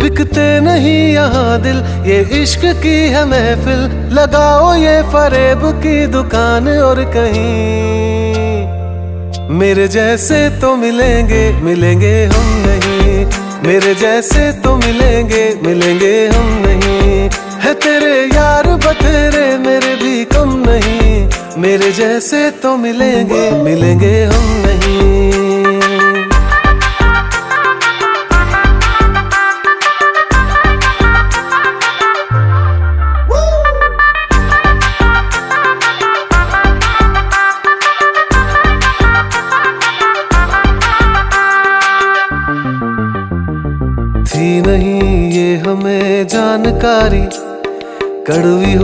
बिकते नहीं यहाँ दिल, ये इश्क की है महफिल। लगाओ ये फरेब की दुकान और कहीं मेरे जैसे तो मिलेंगे, मिलेंगे हम नहीं। मेरे जैसे तो मिलेंगे, मिलेंगे हम नहीं। है तेरे यार बतेरे, मेरे भी कम नहीं। मेरे जैसे तो मिलेंगे, मिलेंगे हम नहीं। थी नहीं ये हमें जानकारी, कड़वी